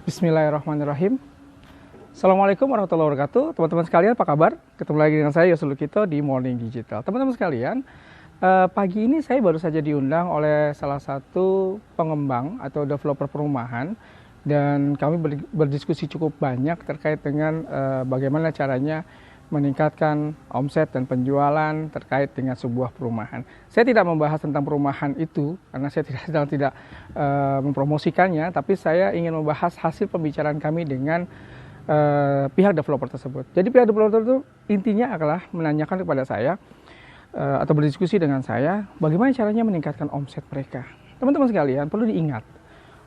Bismillahirrahmanirrahim. Assalamualaikum warahmatullahi wabarakatuh. Teman-teman sekalian, apa kabar? Ketemu lagi dengan saya, Yosul Lukito, di Morning Digital. Teman-teman sekalian, pagi ini saya baru saja diundang oleh salah satu pengembang atau developer perumahan. Dan kami berdiskusi cukup banyak terkait dengan bagaimana caranya meningkatkan omset dan penjualan terkait dengan sebuah perumahan. Saya tidak membahas tentang perumahan itu karena saya tidak mempromosikannya, tapi saya ingin membahas hasil pembicaraan kami dengan pihak developer tersebut. Jadi pihak developer itu intinya adalah menanyakan kepada saya atau berdiskusi dengan saya bagaimana caranya meningkatkan omset mereka. Teman-teman sekalian, perlu diingat,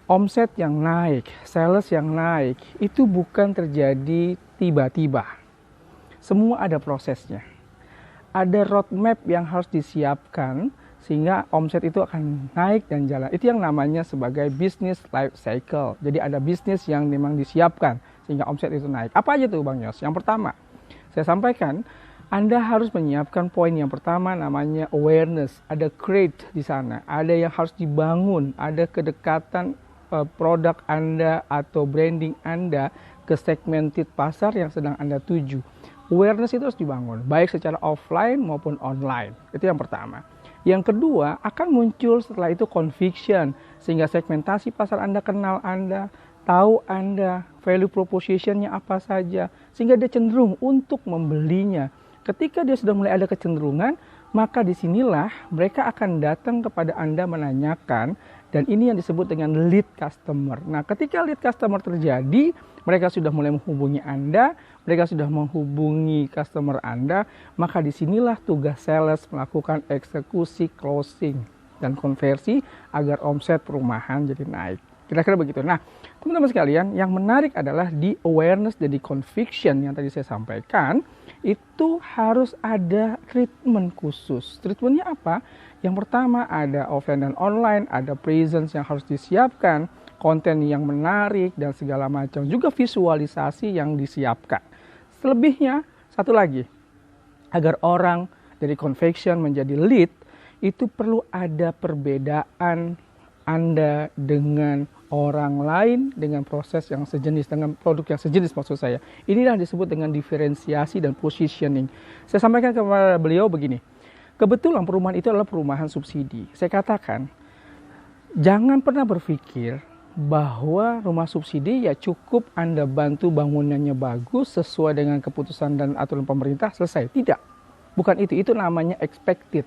omset yang naik, sales yang naik itu bukan terjadi tiba-tiba. Semua ada prosesnya. Ada roadmap yang harus disiapkan sehingga omset itu akan naik dan jalan. Itu yang namanya sebagai business life cycle. Jadi ada bisnis yang memang disiapkan sehingga omset itu naik. Apa aja tuh Bang Yos? Yang pertama, saya sampaikan, Anda harus menyiapkan poin yang pertama namanya awareness. Ada create di sana, ada yang harus dibangun, ada kedekatan produk Anda atau branding Anda ke segmented pasar yang sedang Anda tuju. Awareness itu harus dibangun, baik secara offline maupun online. Itu yang pertama. Yang kedua, akan muncul setelah itu conviction, sehingga segmentasi pasar Anda kenal Anda, tahu Anda, value proposition-nya apa saja, sehingga dia cenderung untuk membelinya. Ketika dia sudah mulai ada kecenderungan, maka disinilah mereka akan datang kepada Anda menanyakan, dan ini yang disebut dengan lead customer. Nah, ketika lead customer terjadi, mereka sudah mulai menghubungi Anda, mereka sudah menghubungi customer Anda, maka disinilah tugas sales melakukan eksekusi closing dan konversi agar omset perumahan jadi naik. Kira-kira begitu. Nah, teman-teman sekalian, yang menarik adalah di awareness dan di conviction yang tadi saya sampaikan, itu harus ada treatment khusus. Treatmentnya apa? Yang pertama ada offline dan online, ada presence yang harus disiapkan, konten yang menarik dan segala macam, juga visualisasi yang disiapkan. Selebihnya, satu lagi, agar orang dari conviction menjadi lead, itu perlu ada perbedaan Anda dengan orang lain, dengan proses yang sejenis, dengan produk yang sejenis maksud saya. Inilah disebut dengan diferensiasi dan positioning. Saya sampaikan kepada beliau begini, kebetulan perumahan itu adalah perumahan subsidi. Saya katakan, jangan pernah berpikir bahwa rumah subsidi ya cukup Anda bantu bangunannya bagus sesuai dengan keputusan dan aturan pemerintah, selesai. Tidak, bukan itu namanya expected.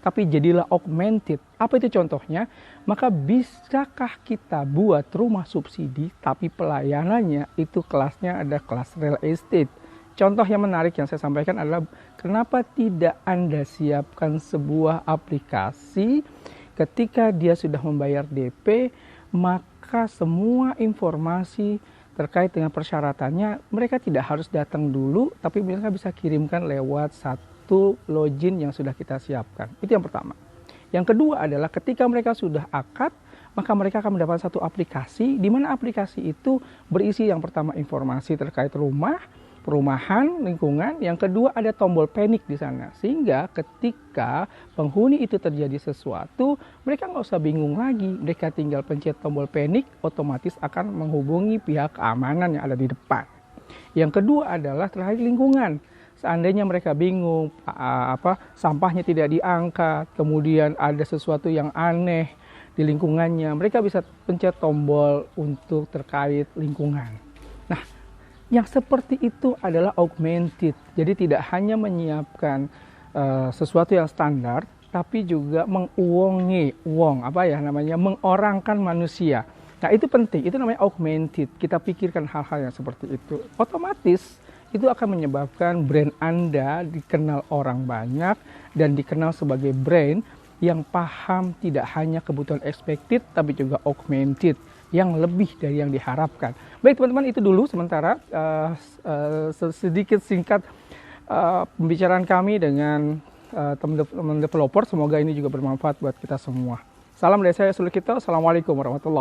Tapi jadilah augmented. Apa itu contohnya? Maka bisakah kita buat rumah subsidi tapi pelayanannya itu kelasnya ada kelas real estate? Contoh yang menarik yang saya sampaikan adalah kenapa tidak Anda siapkan sebuah aplikasi ketika dia sudah membayar DP, maka semua informasi terkait dengan persyaratannya mereka tidak harus datang dulu, tapi mereka bisa kirimkan lewat satu login yang sudah kita siapkan. Itu yang pertama. Yang kedua adalah ketika mereka sudah akad, maka mereka akan mendapat satu aplikasi, di mana aplikasi itu berisi yang pertama informasi terkait rumah, perumahan, lingkungan. Yang kedua ada tombol panic di sana, sehingga ketika penghuni itu terjadi sesuatu, mereka nggak usah bingung lagi. Mereka tinggal pencet tombol panic, otomatis akan menghubungi pihak keamanan yang ada di depan. Yang kedua adalah terkait lingkungan. Seandainya mereka bingung, sampahnya tidak diangkat, kemudian ada sesuatu yang aneh di lingkungannya, mereka bisa pencet tombol untuk terkait lingkungan. Nah, yang seperti itu adalah augmented. Jadi tidak hanya menyiapkan sesuatu yang standar, tapi juga mengorangkan manusia. Nah, itu penting, itu namanya augmented. Kita pikirkan hal-hal yang seperti itu. Otomatis itu akan menyebabkan brand Anda dikenal orang banyak dan dikenal sebagai brand yang paham tidak hanya kebutuhan expected tapi juga augmented yang lebih dari yang diharapkan. Baik teman-teman, itu dulu sementara sedikit singkat pembicaraan kami dengan teman-teman developer. Semoga ini juga bermanfaat buat kita semua. Salam dari saya, Yosul Lukito. Assalamualaikum warahmatullahi wabarakatuh.